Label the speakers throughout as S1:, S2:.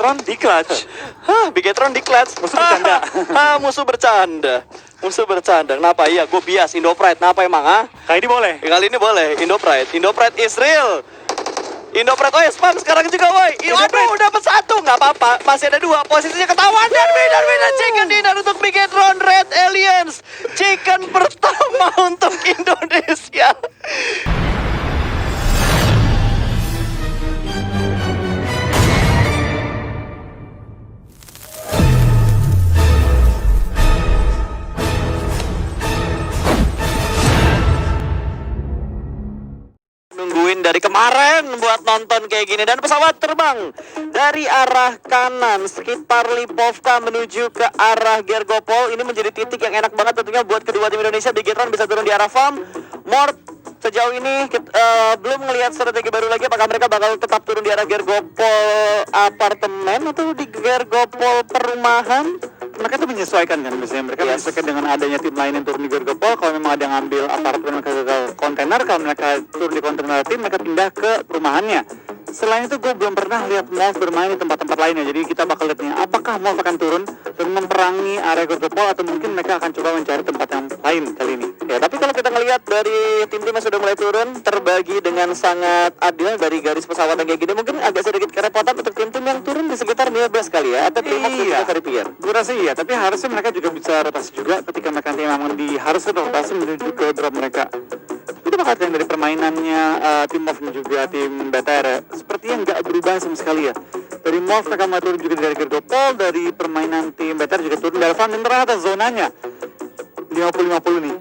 S1: Bigetron di clutch.
S2: Bigetron di clutch.
S1: Musuh bercanda.
S2: Musuh bercanda. Musuh bercanda. Kenapa? Iya, gue bias Indo Pride. Kenapa emang,
S1: Kali ini boleh.
S2: Kali ini boleh. Indo Pride. Indo Pride is real. Indo Pride, spam sekarang juga, woi. Waduh, dapat satu. Nggak apa-apa. Masih ada dua. Posisinya ketahuan. Dan winner. Chicken dinner untuk Bigetron Red Aliens. Chicken pertama untuk Indonesia. Nungguin dari kemarin buat nonton kayak gini. Dan pesawat terbang dari arah kanan sekitar Lipovka menuju ke arah Gergopol. Ini menjadi titik yang enak banget tentunya buat kedua tim Indonesia. Bigetron bisa turun di arah farm. Mort sejauh ini belum melihat strategi baru lagi. Apakah mereka bakal tetap turun di arah Gergopol apartemen atau di Gergopol perumahan?
S1: Mereka tuh menyesuaikan kan, biasanya mereka menyesuaikan dengan adanya tim lain yang turun di Gergopol. Kalau memang ada yang ngambil apartemen mereka ke kontainer, kalau mereka turun di kontainer tim, mereka pindah ke perumahannya. Selain itu gue belum pernah lihat Molf bermain di tempat-tempat lainnya. Jadi kita bakal lihatnya apakah Molf akan turun dan memperangi area Gergopol atau mungkin mereka akan coba mencari tempat yang lain kali ini.
S2: Ya, tapi kalau kita ngelihat dari tim-tim yang sudah mulai turun terbagi dengan sangat adil dari garis pesawat yang kayak gini, mungkin agak sedikit kerepotan untuk tim-tim yang turun di sekitar 15 kali ya, atau Primoz dan juga Carrier.
S1: Gue rasa iya, tapi harusnya mereka juga bisa rotasi juga ketika mereka memang harusnya rotasi menuju ke drop mereka. Itu bakal yang dari permainannya tim Molf dan juga tim BTR ya, sepertinya nggak berubah sama sekali ya. Dari Molf mereka mau turun juga dari Gergopol, dari permainan tim BTR juga turun dari Van, dan ternyata zonanya 50-50 nih.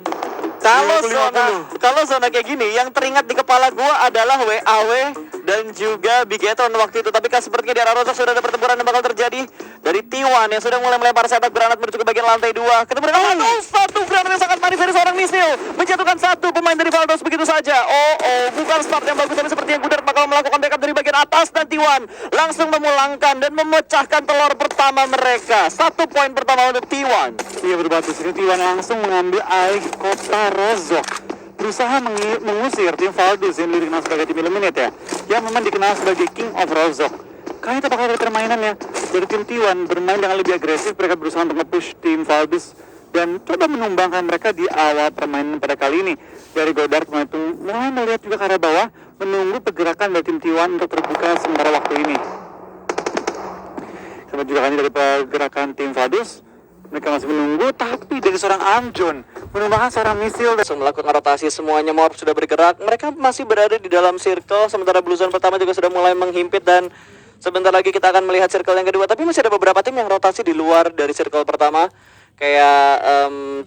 S2: Kalau zona kayak gini, yang teringat di kepala gua adalah WAW dan juga Bigetron waktu itu. Tapi kan sepertinya di arah Rozok sudah ada pertempuran yang bakal terjadi dari T1 yang sudah mulai melempar setak granat menuju ke bagian lantai 2. Ketemu dengan Valdos, satu granat yang sangat manis dari seorang misil, menjatuhkan satu pemain dari Valdos begitu saja. Bukan start yang bagus, tapi seperti yang Gudar bakal melakukan backup dari bagian atas, dan T1 langsung memulangkan dan memecahkan telur pertama mereka. 1 poin pertama untuk T1.
S1: Iya berbatu, T1 langsung mengambil alih kota Rozok, berusaha mengusir tim Valdos yang dikenal sebagai tim Eliminate ya, yang memang dikenal sebagai King of Rozok. Kali itu bakal ada permainannya dari tim T1 bermain dengan lebih agresif. Mereka berusaha untuk nge-push tim Valdos dan coba menumbangkan mereka di awal permainan pada kali ini. Dari Godard mulai melihat juga ke arah bawah, menunggu pergerakan dari tim T1 untuk terbuka sementara waktu ini. Sama juga kan dari pergerakan tim Valdos, mereka masih menunggu, tapi dari seorang Armjon menumbangkan seorang misil dan
S2: melakukan rotasi semuanya. Morph sudah bergerak, mereka masih berada di dalam circle, sementara Blue Zone pertama juga sudah mulai menghimpit, dan sebentar lagi kita akan melihat circle yang kedua. Tapi masih ada beberapa tim yang rotasi di luar dari circle pertama, kayak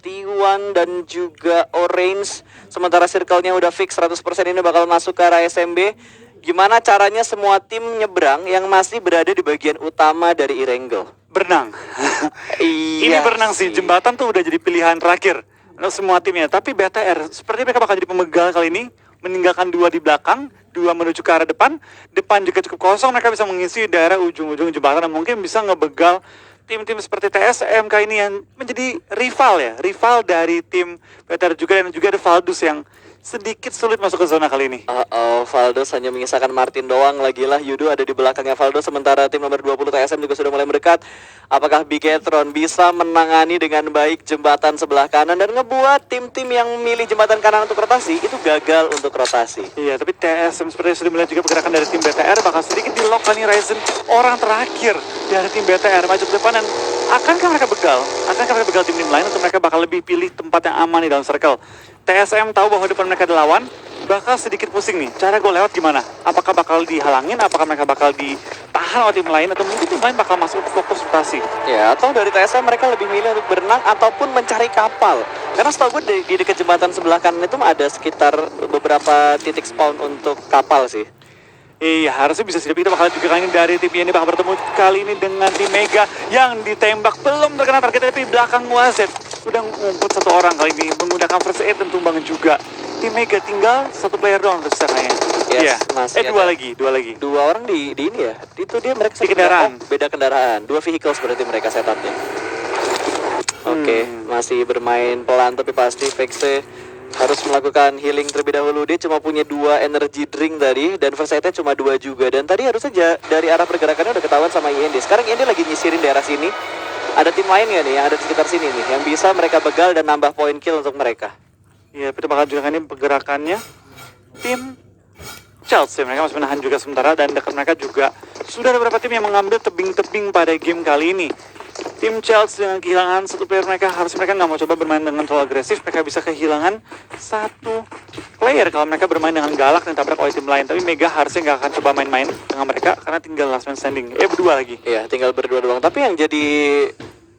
S2: T1 dan juga Orange. Sementara circle-nya udah fix 100% ini bakal masuk ke arah SMB. Gimana caranya semua tim nyebrang yang masih berada di bagian utama dari Erangel?
S1: berenang. Ini berenang sih, jembatan tuh udah jadi pilihan terakhir untuk semua timnya. Tapi BTR seperti mereka bakal jadi pemegal kali ini, meninggalkan 2 di belakang, 2 menuju ke arah depan. Depan juga cukup kosong, mereka bisa mengisi daerah ujung-ujung jembatan dan mungkin bisa ngebegal tim-tim seperti TSM kali ini yang menjadi rival dari tim BTR juga, dan juga ada Valdos yang sedikit sulit masuk ke zona kali ini.
S2: Valdos hanya menyisakan Martin doang. Lagi-lah Yudo ada di belakangnya Valdos, sementara tim nomor 20 TSM juga sudah mulai mendekat. Apakah Bigetron bisa menangani dengan baik jembatan sebelah kanan dan ngebuat tim-tim yang memilih jembatan kanan untuk rotasi itu gagal untuk rotasi?
S1: Iya, tapi TSM sepertinya sudah melihat juga pergerakan dari tim BTR, bakal sedikit di-lock kali Ryzen, orang terakhir dari tim BTR maju ke depan. Dan akankah mereka begal? Akankah mereka begal tim-tim lain atau mereka bakal lebih pilih tempat yang aman di dalam circle? TSM tahu bahwa depan mereka ada lawan, bakal sedikit pusing nih. Cara gue lewat gimana? Apakah bakal dihalangin? Apakah mereka bakal ditahan oleh tim lain? Atau mungkin tim lain bakal masuk fokus rotasi?
S2: Ya, atau dari TSM mereka lebih milih untuk berenang ataupun mencari kapal. Karena setahu gue di dekat jembatan sebelah kanan itu ada sekitar beberapa titik spawn untuk kapal sih.
S1: Iya, harusnya bisa sih. Tapi kita bakal juga kali ini dari tim ini bakal bertemu kali ini dengan tim Mega yang ditembak belum terkena targetnya, tapi belakang Wazet udah ngumpet 1 orang kali ini menggunakan first aid dan tumbangan juga. Tim Mega tinggal 1 player doang terus kayaknya.
S2: Yes,
S1: iya. Dua lagi.
S2: 2 orang di ini ya. Itu dia mereka
S1: di kendaraan.
S2: Beda kendaraan. 2 vehicles berarti mereka setupnya. Oke, masih bermain pelan tapi pasti Vexe harus melakukan healing terlebih dahulu. Dia cuma punya 2 energy drink tadi, dan first aid-nya cuma 2 juga. Dan tadi harusnya dari arah pergerakannya udah ketahuan sama IND. Sekarang IND lagi nyisirin daerah sini. Ada tim lain nggak nih yang ada di sekitar sini nih, yang bisa mereka begal dan nambah poin kill untuk mereka?
S1: Iya, kita bakal juga ini pergerakannya tim Chelsea. Mereka masih menahan juga sementara, dan dekat mereka juga sudah ada beberapa tim yang mengambil tebing-tebing pada game kali ini. Tim Chelsea dengan kehilangan 1 player mereka, harusnya mereka nggak mau coba bermain dengan terlalu agresif. Mereka bisa kehilangan 1 player kalau mereka bermain dengan galak dan tabrak oleh tim lain. Tapi Mega harusnya nggak akan coba main-main dengan mereka karena tinggal last man standing. Berdua lagi.
S2: Iya, tinggal berdua doang. Tapi yang jadi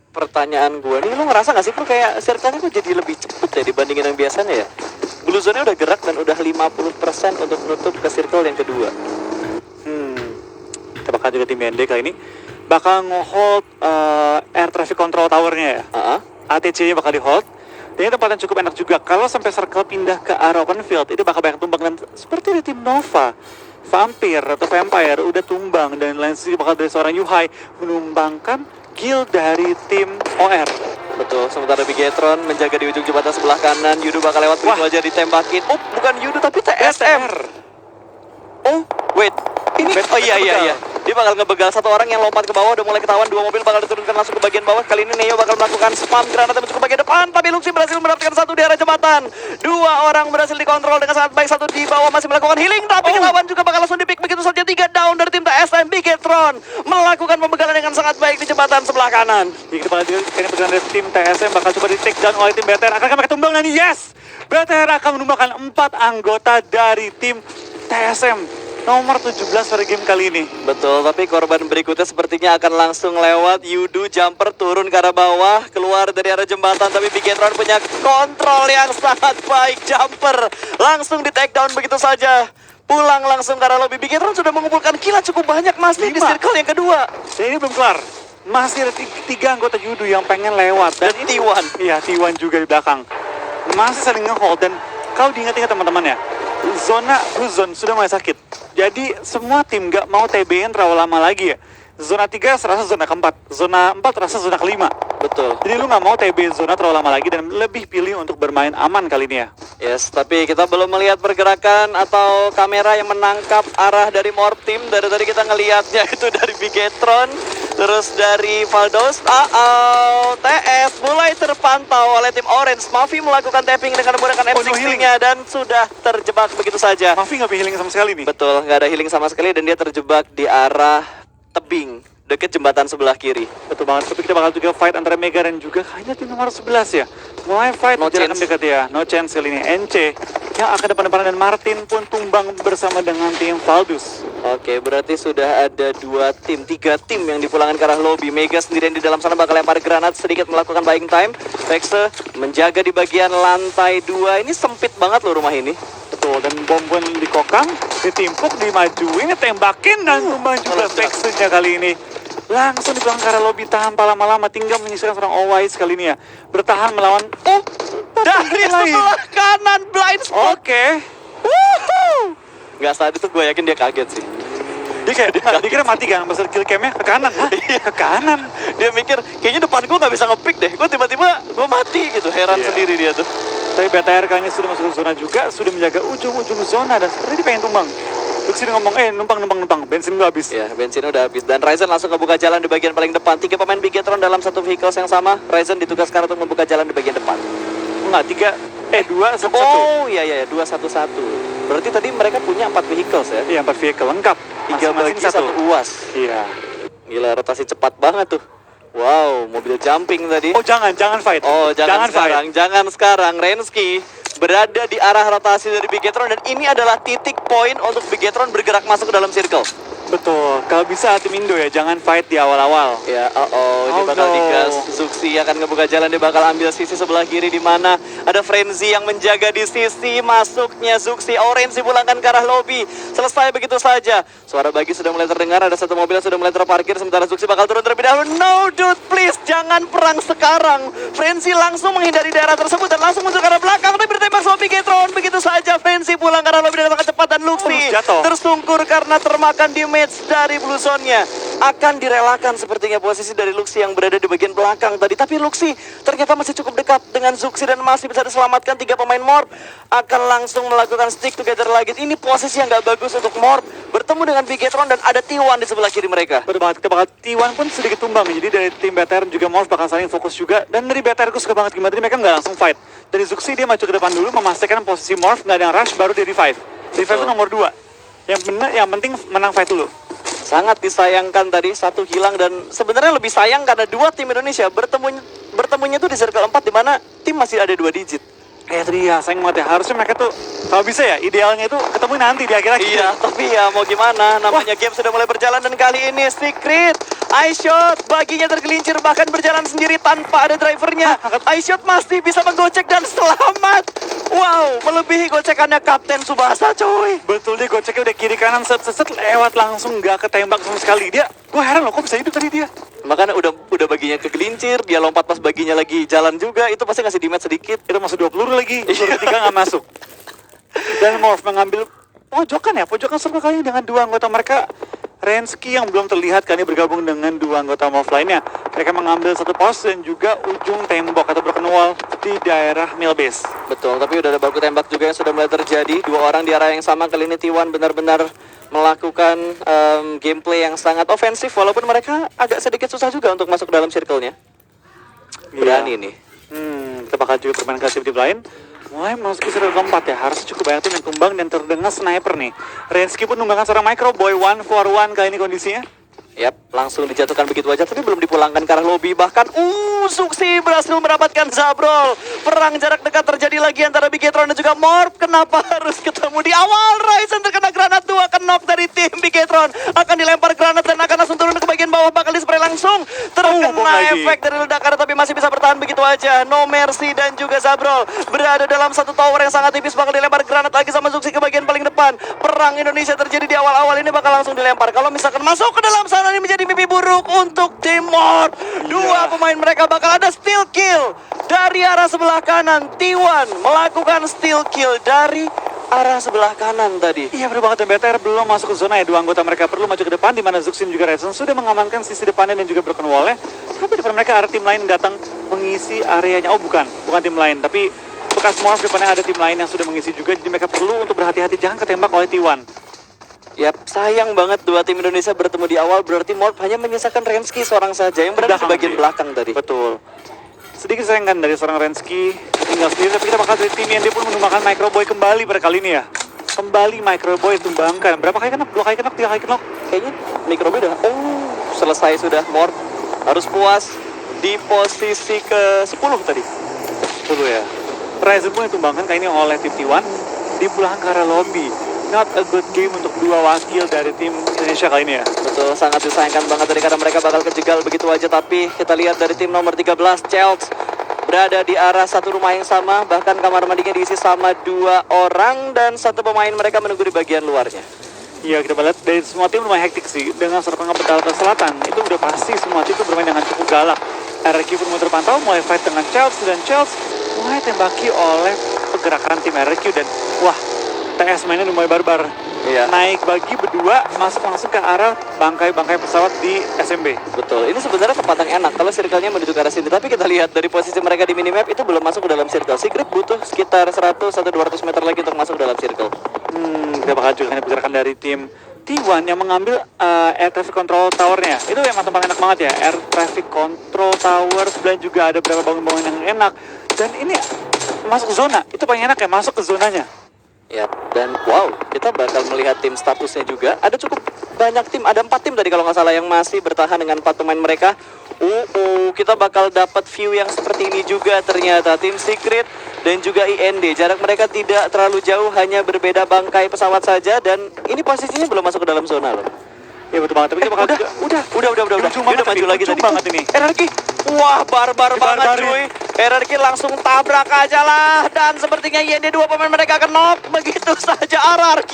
S2: pertanyaan gue nih, lu ngerasa gak sih bro kayak circle-nya kok jadi lebih cepet ya dibandingin yang biasanya ya? Blue Zone-nya udah gerak dan udah 50% untuk menutup ke circle yang kedua.
S1: Kita bakal juga tim BND kali ini bakal nge-hold air traffic control tower-nya ya. ATC-nya bakal di-hold. Dan ini tempat yang cukup enak juga. Kalau sampai circle pindah ke arah open field, itu bakal banyak tumbang. Dan seperti di tim Nova, Vampire udah tumbang. Dan lain sisi bakal dari seorang Yuhai menumbangkan kill dari tim OR.
S2: Betul, sementara Bigetron menjaga di ujung jembatan sebelah kanan. Yudu bakal lewat begitu aja ditembakin. Oh, bukan Yudu tapi TSM. Oh, wait. Ini, oh iya. Dia bakal ngebegal 1 orang yang lompat ke bawah. Udah mulai ketahuan, 2 mobil bakal diturunkan langsung ke bagian bawah. Kali ini Neo bakal melakukan spam granat menuju ke bagian depan. Tapi Luxi berhasil mendapatkan 1 di arah jembatan. 2 orang berhasil dikontrol dengan sangat baik. 1 di bawah masih melakukan healing. Tapi ketahuan juga bakal langsung dipick begitu saja. 3 down dari tim TSM. Bigetron melakukan pembegalan dengan sangat baik di jembatan sebelah kanan.
S1: Jadi kita bakal juga pergerakan dari tim TSM bakal coba di take down oleh tim BTR. Akankah mereka tumbang nanti? Yes! BTR akan menumbangkan 4 anggota dari tim TSM. Nomor 17 pada game kali ini.
S2: Betul, tapi korban berikutnya sepertinya akan langsung lewat. Yudu jumper turun ke arah bawah, keluar dari arah jembatan. Tapi Bigetron punya kontrol yang sangat baik. Jumper langsung di take down begitu saja. Pulang langsung ke arah lobby. Bigetron sudah mengumpulkan kill cukup banyak masih di circle yang kedua.
S1: Dan ini belum kelar. Masih ada 3 anggota Yudu yang pengen lewat.
S2: Dan T1.
S1: Iya, T1 juga di belakang. Masih saling nge-hold. Dan kalau diingat-ingat teman-teman ya, zona Blue Zone sudah mulai sakit. Jadi semua tim gak mau TB-in terlalu lama lagi ya. Zona 3 serasa zona keempat, zona 4 terasa zona kelima.
S2: Betul.
S1: Jadi lu gak mau TB zona terlalu lama lagi dan lebih pilih untuk bermain aman kali ini ya.
S2: Yes, tapi kita belum melihat pergerakan atau kamera yang menangkap arah dari Morph Team. Dari tadi kita ngelihatnya itu dari Bigetron, terus dari Valdos. TS mulai terpantau oleh tim Orange. Mavi melakukan tapping dengan menggunakan M60-nya dan sudah terjebak begitu saja.
S1: Mavi gak healing sama sekali nih.
S2: Betul, nggak ada healing sama sekali dan dia terjebak di arah tebing deket jembatan sebelah kiri.
S1: Betul banget, tapi kita bakal juga fight antara Mega dan juga kayaknya tim nomor 11 ya. Mulai fight
S2: No
S1: jarak
S2: chance.
S1: dekat ya, no chance kali ini. NC yang akan depan-depanan dan Martin pun tumbang bersama dengan tim Valdus.
S2: Oke, berarti sudah ada 3 tim yang dipulangkan ke arah lobby. Mega sendirian di dalam sana bakal lempar granat sedikit melakukan buying time. Vexe menjaga di bagian lantai 2. Ini sempit banget loh rumah ini.
S1: Betul, dan bom pun dikokang, ditimpuk, dimajuin, ditembakin, dan tumbang juga Vexe-nya kali ini. Langsung dipulang ke arah lobby tanpa lama-lama, tinggal menyisihkan seorang Always kali ini ya. Bertahan melawan,
S2: Dari sebelah kanan blind spot.
S1: Oke.
S2: Woohoo! Nggak saat itu gue yakin dia kaget sih.
S1: Dia kayak, dikira mati kan, pas kill cam-nya ke kanan. Hah? Ke kanan?
S2: Dia mikir, kayaknya depan gue nggak bisa nge-pick deh. Gue tiba-tiba, gue mati gitu. Heran sendiri dia tuh.
S1: Tapi BTR kayaknya sudah masuk ke zona juga, sudah menjaga ujung-ujung zona, dan seperti dia pengen tumbang. Luxi ngomong, numpang, bensin gue habis.
S2: Ya, bensinnya udah habis. Dan Ryzen langsung ngebuka jalan di bagian paling depan. 3 pemain Bigetron dalam satu vehicles yang sama. Ryzen ditugaskan untuk membuka jalan di bagian depan.
S1: Enggak, 2, 1, 1.
S2: Oh, iya, 2, 1, 1. Berarti tadi mereka punya 4 vehicles ya?
S1: Iya, 4 vehicle lengkap.
S2: 3 bagi 1 UAS.
S1: Iya.
S2: Gila, rotasi cepat banget tuh. Wow, mobil jumping tadi.
S1: Oh, jangan fight.
S2: Oh, jangan sekarang,
S1: fight.
S2: jangan sekarang. Rensky berada di arah rotasi dari Bigetron dan ini adalah titik poin untuk Bigetron bergerak masuk ke dalam circle.
S1: Betul, kalau bisa tim Indo ya, jangan fight di awal-awal.
S2: Ya, dia bakal digas. Zuxi akan ngebuka jalan, dia bakal ambil sisi sebelah kiri di mana ada Frenzy yang menjaga di sisi masuknya Zuxi. Orange dipulangkan ke arah lobby. Selesai begitu saja. Suara bagi sudah mulai terdengar, ada satu mobil yang sudah mulai terparkir sementara Zuxi bakal turun terlebih dahulu. No dude, please jangan perang sekarang. Frenzy langsung menghindari daerah tersebut dan langsung muncul ke arah belakang tapi ditembak sama Bigetron. Begitu saja Frenzy pulang ke arah lobby dengan sangat cepat dan Luxi
S1: jatuh.
S2: tersungkur karena termakan damage dari Blue Zone-nya. akan direlakan sepertinya posisi dari Luxi yang berada di bagian belakang tadi. Tapi Luxi ternyata masih cukup dekat dengan Zuxi dan masih bisa diselamatkan. 3 pemain Morph akan langsung melakukan stick together lagi. Ini posisi yang gak bagus untuk Morph bertemu dengan Bigetron dan ada T1 di sebelah kiri mereka.
S1: Betul banget, kita bakal T1 pun sedikit tumbang. Jadi dari tim BTR juga Morph bakal saling fokus juga. Dan dari BTR gue suka banget gimana, jadi mereka nggak langsung fight. Dari Zuxi dia maju ke depan dulu, memastikan posisi Morph nggak ada yang rush, baru dia revive. Revive itu nomor 2. Yang benar, yang penting menang fight dulu.
S2: Sangat disayangkan tadi, 1 hilang dan sebenarnya lebih sayang karena 2 tim Indonesia bertemunya tuh di circle 4 di mana tim masih ada 2 digit.
S1: Itu dia, sayang banget ya. Harusnya mereka tuh, kalau bisa ya, idealnya itu ketemu nanti di akhir-akhir.
S2: Iya, tapi ya mau gimana, namanya game sudah mulai berjalan dan kali ini Secret iShot baginya tergelincir bahkan berjalan sendiri tanpa ada drivernya. iShot masih bisa menggocek dan selamat. Wow, melebihi gocekannya Kapten Tsubasa coy.
S1: Betul, dia goceknya udah kiri kanan set lewat langsung, nggak ketembak sama sekali. Dia, gue heran loh kok bisa hidup tadi dia.
S2: Makanya udah baginya kegelincir, dia lompat pas baginya lagi jalan juga, itu pasti ngasih damage sedikit.
S1: Itu masuk 2 peluru lagi, peluru 3 nggak masuk. Dan Morph mengambil pojokan circle kali ini dengan 2 anggota mereka. Rensky yang belum terlihat kali ini bergabung dengan 2 anggota Morph lainnya. Mereka mengambil 1 pos dan juga ujung tembok atau broken wall di daerah mill base.
S2: Betul, tapi udah ada baku tembak juga yang sudah mulai terjadi. 2 orang di arah yang sama, kali ini T1 benar-benar melakukan gameplay yang sangat ofensif. Walaupun mereka agak sedikit susah juga untuk masuk ke dalam circle-nya. Berani nih.
S1: Kita bakal juga bermain ke tim lain. Mulai masuk ke circle keempat ya, harusnya cukup banyak tim yang tumbang dan terdengar sniper nih. Rensky pun numbangkan seorang micro boy 1-for-1 kali ini kondisinya.
S2: Yap, langsung dijatuhkan begitu aja, tapi belum dipulangkan ke arah lobby. Bahkan, Zuxi berhasil mendapatkan Zabrol. Perang jarak dekat terjadi lagi antara Bigetron dan juga Morph. Kenapa harus ketemu di awal? Ryzen terkena granat 2, knock dari tim Bigetron. Akan dilempar granat dan akan langsung turun ke bagian bawah. Bakal dispray langsung. Terkena efek dari ledakan, tapi masih bisa bertahan begitu aja. No Mercy dan juga Zabrol berada dalam satu tower yang sangat tipis. Bakal dilempar granat lagi sama Zuxi ke bagian paling depan. Perang Indonesia terjadi di awal-awal ini bakal langsung dilempar. Kalau misalkan masuk ke dalam sana, ini menjadi mimpi buruk untuk tim Morph. 2 pemain mereka bakal ada steal kill dari arah sebelah kanan. T1 melakukan steal kill dari arah sebelah kanan tadi.
S1: Iya benar banget, BTR belum masuk ke zona ya. 2 anggota mereka perlu maju ke depan, di mana Zuxin juga Redson sudah mengamankan sisi depannya dan juga broken wall-nya. Tapi depan mereka ada tim lain datang mengisi areanya. Oh bukan tim lain, tapi bekas Morph depannya ada tim lain yang sudah mengisi juga. Jadi mereka perlu untuk berhati-hati jangan ketembak oleh T1.
S2: Yap, sayang banget 2 tim Indonesia bertemu di awal. Berarti Morph hanya menyisakan Rensky seorang saja yang berada di bagian belakang tadi.
S1: Betul. Sedikit sayang kan dari seorang Rensky tinggal sendiri, tapi kita bakal dari tim yang dia pun menumbangkan Microboy kembali pada kali ini ya. Kembali Microboy tumbangkan. Berapa kali kena? 2 kali kena, 3 kali kena?
S2: Kayaknya Microboy udah selesai sudah. Morph harus puas di posisi ke-10 tadi.
S1: 10 ya. Ryzen pun ditumbangkan kali ini oleh tim T1 di pulang ke arah lobby. Not a good game untuk 2 wakil dari tim Indonesia kali ini ya.
S2: Betul, sangat disayangkan banget dari karena mereka bakal kejegal begitu aja. Tapi kita lihat dari tim nomor 13, Chels berada di arah satu rumah yang sama. Bahkan kamar mandinya diisi sama 2 orang dan 1 pemain mereka menunggu di bagian luarnya.
S1: Iya, kita lihat dari semua tim lumayan hektik sih. Dengan serangan pedal ke selatan, itu udah pasti semua tim itu bermain dengan cukup galak. RRQ pun mulai terpantau, mulai fight dengan Chels dan Chels mulai tembaki oleh pergerakan tim RRQ dan wah, TS mainnya mulai barbar.
S2: Iya.
S1: Naik bagi berdua, masuk langsung ke arah bangkai-bangkai pesawat di SMB.
S2: Betul, ini sebenarnya tempat yang enak kalau circle-nya menuju ke arah sini. Tapi kita lihat dari posisi mereka di minimap itu belum masuk ke dalam circle. Secret butuh sekitar 100-200 meter lagi untuk masuk ke dalam circle.
S1: Kita bakal juga pergerakan dari tim T1 yang mengambil air traffic control towernya. Itu yang paling enak banget ya, air traffic control tower. Dan juga ada beberapa bangun-bangun yang enak. Dan ini masuk ke zona, itu paling enak ya, masuk ke zonanya.
S2: Ya, dan wow, kita bakal melihat tim statusnya juga. Ada cukup banyak tim, ada 4 tim tadi kalau nggak salah yang masih bertahan dengan 4 pemain mereka. Kita bakal dapat view yang seperti ini juga ternyata. Tim Secret dan juga IND. Jarak mereka tidak terlalu jauh, hanya berbeda bangkai pesawat saja. Dan ini posisinya belum masuk ke dalam zona loh.
S1: Ya betul banget, tapi kita bakal
S2: udah maju lagi tadi.
S1: banget ini.
S2: Energi, wah barbar banget cuy. RRQ langsung tabrak aja lah. Dan sepertinya YND dua pemain mereka akan knock. Begitu saja RRQ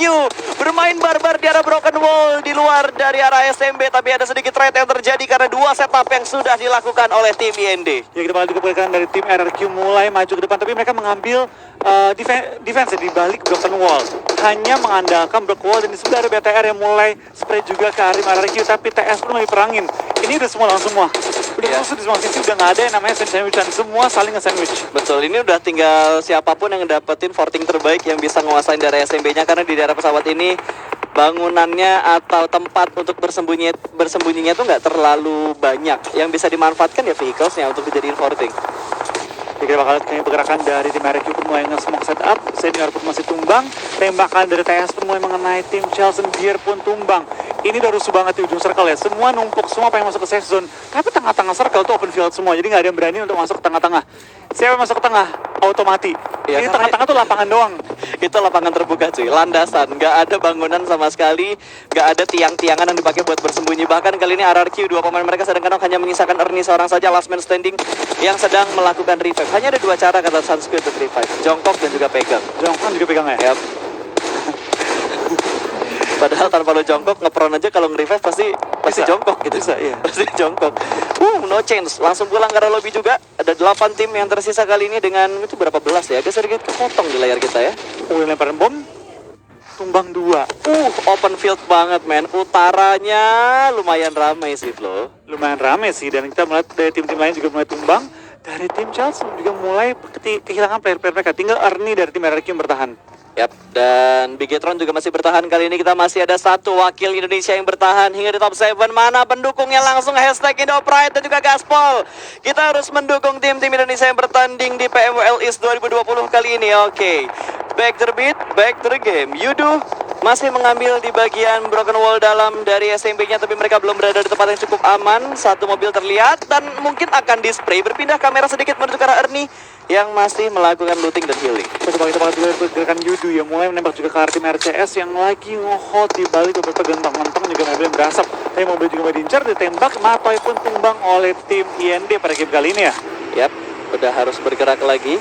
S2: bermain barbar di arah broken wall di luar dari arah SMB. Tapi ada sedikit trade yang terjadi karena dua setup yang sudah dilakukan oleh tim YND.
S1: Ya, kita bakal juga pergerakan dari tim RRQ mulai maju ke depan, tapi mereka mengambil defense di balik broken wall. Hanya mengandalkan broken wall, dan sudah ada BTR yang mulai spray juga ke Arim RRQ, tapi TS pun lagi perangin. Ini udah semua langsung semua. Udah musuh di semua sisi, udah nggak ada yang namanya sandwich-sandwichan, semua saling nge-sandwich.
S2: Betul, ini udah tinggal siapapun yang dapetin forting terbaik yang bisa nguasain daerah SMB-nya, karena di daerah pesawat ini bangunannya atau tempat untuk bersembunyinya tuh nggak terlalu banyak. Yang bisa dimanfaatkan ya vehicles-nya untuk dijadiin forting.
S1: Kita bakal kayaknya pergerakan dari tim RRQ pun mulai nge-smoke setup. Senior pun masih tumbang. Tembakan dari TS pun mulai mengenai tim Chelsea Beer pun tumbang. Ini udah rusuh banget di ujung circle ya. Semua numpuk, semua pengen masuk ke safe zone. Tapi tengah-tengah circle tuh open field semua. Jadi nggak ada yang berani untuk masuk ke tengah-tengah. Siapa yang masuk ke tengah? Auto mati.
S2: Ya,
S1: ini tengah-tengah tuh lapangan doang.
S2: Itu lapangan terbuka cuy, landasan, nggak ada bangunan sama sekali, nggak ada tiang-tiangan yang dipakai buat bersembunyi. Bahkan kali ini RRQ, dua pemain mereka sedang hanya menyisakan Ernie seorang saja, last man standing, yang sedang melakukan revive. Hanya ada dua cara kata Sunsky untuk revive, jongkok dan juga pegang.
S1: Jongkok juga pegang ya?
S2: Yap. Padahal tanpa lo jongkok, ngepron aja kalau nge-revive pasti jongkok gitu.
S1: Bisa, iya.
S2: Pasti jongkok. No change. Langsung pulang ke arah lobby juga. Ada 8 tim yang tersisa kali ini dengan itu berapa belas ya? Agak sedikit kepotong di layar kita ya.
S1: Lemparan bom. Tumbang 2.
S2: Open field banget men. Utaranya lumayan ramai sih lo.
S1: Lumayan rame sih, dan kita melihat dari tim-tim lain juga mulai tumbang. Dari tim Chelsea juga mulai kehilangan player-player mereka. Tinggal Ernie dari tim RRQ yang bertahan.
S2: Yap, dan Bigetron juga masih bertahan. Kali ini kita masih ada satu wakil Indonesia yang bertahan hingga di top 7. Mana pendukungnya? Langsung hashtag Indopride dan juga Gaspol. Kita harus mendukung tim-tim Indonesia yang bertanding di PMWL East 2020 kali ini. Oke, back to the beat, back to the game. Yudu masih mengambil di bagian broken wall dalam dari SMB-nya, tapi mereka belum berada di tempat yang cukup aman. Satu mobil terlihat dan mungkin akan di-spray. Berpindah kamera sedikit menuju ke arah Ernie yang masih melakukan looting dan healing.
S1: Kita bakal juga pergerakan Yudu yang mulai menembak juga ke arah tim RCS yang lagi nge-hold di balik beberapa gentong-gentong, juga mobil yang berasap. Tapi mobil juga mau diincar, ditembak, Matoy pun tumbang oleh tim IND pada game kali ini ya.
S2: Yap, udah harus bergerak lagi.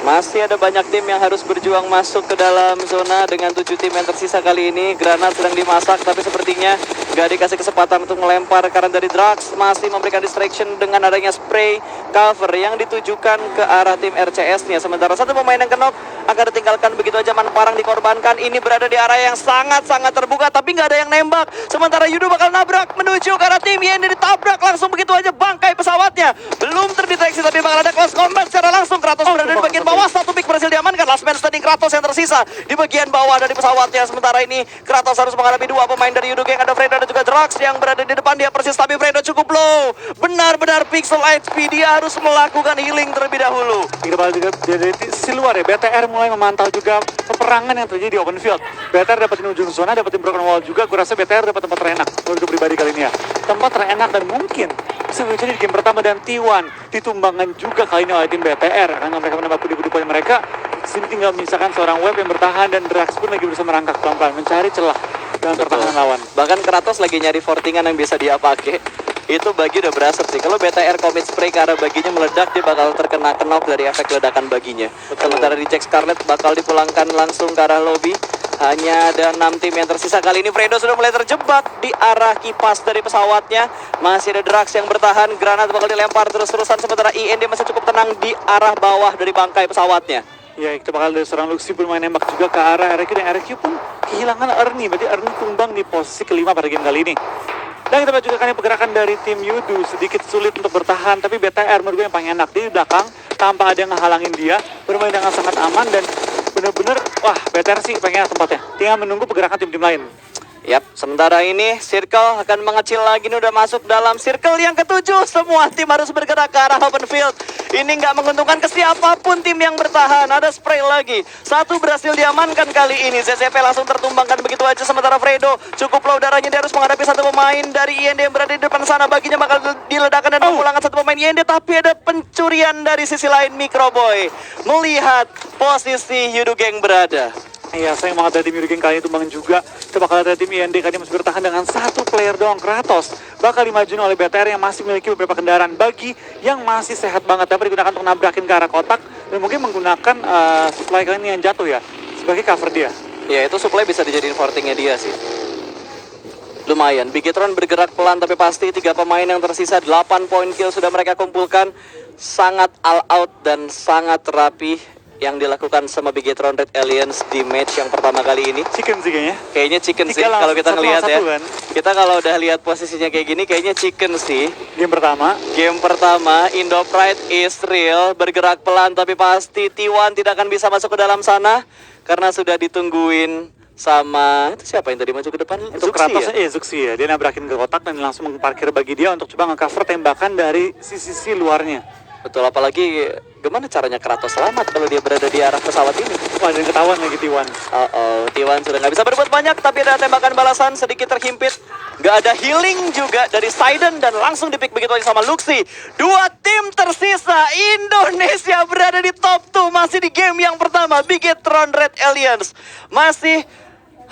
S2: Masih ada banyak tim yang harus berjuang masuk ke dalam zona dengan 7 tim yang tersisa kali ini. Granat sedang dimasak, tapi sepertinya gak dikasih kesempatan untuk melempar karena dari Drax masih memberikan distraction dengan adanya spray cover yang ditujukan ke arah tim RCS-nya. Sementara satu pemain yang kenok akan ditinggalkan begitu aja, Parang dikorbankan. Ini berada di area yang sangat-sangat terbuka, tapi nggak ada yang nembak. Sementara Yudo bakal nabrak menuju ke arah tim yang ditabrak langsung begitu aja, bangkai pesawatnya belum terdeteksi, tapi bakal ada close combat secara langsung. Kratos berada di bagian bawah, satu pick berhasil diamankan. Last man standing Kratos yang tersisa di bagian bawah dari pesawatnya. Sementara ini Kratos harus menghadapi dua pemain dari Yudo Gang. Ada Fredo dan juga Drax yang berada di depan dia persis, tapi Fredo cukup low. Benar-benar pixel HP, dia harus melakukan healing terlebih dahulu.
S1: Kita bakal juga dari sisi luar ya, BTR mulai memantau juga peperangan yang terjadi di open field. BTR dapetin ujung zona, dapetin broken wall juga. Gue rasa BTR dapat tempat terenak menurut pribadi kali ini ya. Tempat terenak dan mungkin bisa menjadi di game pertama, dan T1 ditumbangkan juga kali ini oleh tim BTR karena mereka menembak kuda-kuda mereka. Sini tinggal menyisakan seorang web yang bertahan, dan Drax pun lagi berusaha merangkak pelan-pelan mencari celah dalam pertahanan lawan.
S2: Bahkan Kratos lagi nyari fortingan yang bisa dia pakai. Itu bagi udah berasap sih. Kalau BTR commit spray ke arah baginya meledak, dia bakal terkena knock dari efek ledakan baginya. Sementara di Jack Scarlet bakal dipulangkan langsung ke arah lobby. Hanya ada 6 tim yang tersisa. Kali ini Fredo sudah mulai terjebak di arah kipas dari pesawatnya. Masih ada Drax yang bertahan. Granat bakal dilempar terus-terusan. Sementara IND masih cukup tenang di arah bawah dari bangkai pesawatnya.
S1: Ya, kita bakal dari seorang Luxi pun main nembak juga ke arah RQ, dan RQ pun kehilangan Ernie. Berarti Ernie tumbang di posisi kelima pada game kali ini. Dan kita juga kan pergerakan dari tim Yudu sedikit sulit untuk bertahan, tapi BTR menurut gue yang paling enak. Dia di belakang tanpa ada yang ngehalangin dia, bermain dengan sangat aman, dan bener-bener wah, BTR sih pengen tempatnya. Tinggal menunggu pergerakan tim-tim lain.
S2: Yap, sementara ini Circle akan mengecil lagi. Ini udah masuk dalam circle yang ke-7. Semua tim harus bergerak ke arah open field. Ini nggak menguntungkan ke siapapun tim yang bertahan. Ada spray lagi. Satu berhasil diamankan kali ini. ZZP langsung tertumbangkan begitu aja. Sementara Fredo cukup low darahnya. Dia harus menghadapi satu pemain dari IND yang berada di depan sana. Baginya bakal diledakkan dan memulangkan satu pemain IND. Tapi ada pencurian dari sisi lain. Microboy melihat posisi Yudu Gang berada.
S1: Iya, sayang banget dari tim Yurigen kali ini tumbang juga. Kita bakal lihat dari tim IND kali ini masih bertahan dengan satu player doang. Kratos bakal dimajuin oleh BTR yang masih memiliki beberapa kendaraan. Bagi yang masih sehat banget dapat digunakan untuk nabrakin ke arah kotak. Dan mungkin menggunakan supply kali ini yang jatuh ya, sebagai cover dia.
S2: Ya itu supply bisa dijadiin fortingnya dia sih. Lumayan, Bigetron bergerak pelan tapi pasti 3 pemain yang tersisa 8 poin kill sudah mereka kumpulkan. Sangat all out dan sangat rapi yang dilakukan sama Bigetron Red Aliens di match yang pertama kali ini.
S1: Chicken sih kayaknya.
S2: Kayaknya chicken sih
S1: Tiga
S2: kalau kita
S1: satu
S2: ngelihat ya.
S1: lawan satu kan.
S2: Kita kalau udah lihat posisinya kayak gini kayaknya chicken sih.
S1: Game pertama.
S2: Game pertama, Indo Pride is real, bergerak pelan tapi pasti T1 tidak akan bisa masuk ke dalam sana karena sudah ditungguin sama itu siapa yang tadi maju ke depan?
S1: Itu Kratos ya? Zuxi ya. Dia nabrakin ke kotak dan langsung parkir bagi dia untuk coba nge-cover tembakan dari sisi luarnya.
S2: Betul, apalagi gimana caranya Kratos selamat kalau dia berada di arah pesawat ini?
S1: Wah, dan ketahuan lagi T1.
S2: T1 sudah nggak bisa berbuat banyak tapi ada tembakan balasan sedikit terhimpit. Nggak ada healing juga dari Sidon dan langsung dipick begitu aja sama Luxi. Dua tim tersisa, Indonesia berada di top 2 masih di game yang pertama. Bigetron Red Aliens masih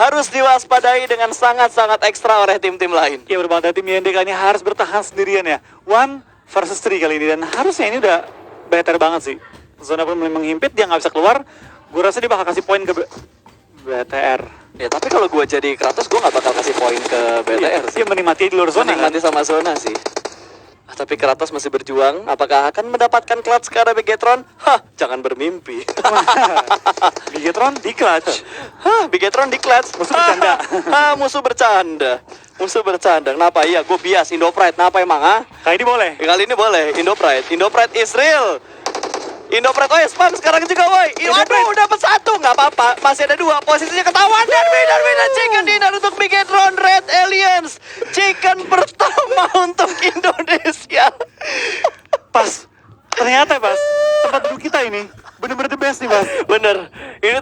S2: harus diwaspadai dengan sangat-sangat ekstra oleh tim-tim lain.
S1: Ya berbeda tim IND kali ini harus bertahan sendirian ya. 1 versus 3 kali ini dan harusnya ini udah better banget sih. Zona pun mulai menghimpit, dia nggak bisa keluar. Gue rasa dia bakal kasih poin ke BTR.
S2: Ya tapi kalau gue jadi Kratos gue nggak bakal kasih poin ke BTR sih.
S1: Dia menikmati di luar zona kan?
S2: Menikmati sama zona sih. Tapi Kratos masih berjuang. Apakah akan mendapatkan clutch ke arah Bigetron? Hah, jangan bermimpi.
S1: Bigetron di clutch.
S2: Hah, Bigetron di clutch.
S1: Musuh bercanda.
S2: Musuh bercanda. Musuh bercanda. Kenapa? Iya, gue bias Indo Pride. Kenapa emang?
S1: Kali ini boleh.
S2: Kali ini boleh. Indo Pride. Indo Pride is real. Indo Pride, spam sekarang juga, woi. Aduh, dapat 1. Nggak apa-apa. Masih ada 2. Posisinya ketahuan. Dan chicken dinner untuk Bigetron Red Aliens. Chicken pertama untuk Indonesia.
S1: Pas. Ternyata pas. Tempat duduk kita ini bener-bener the best nih, Mas.
S2: Bener. Ini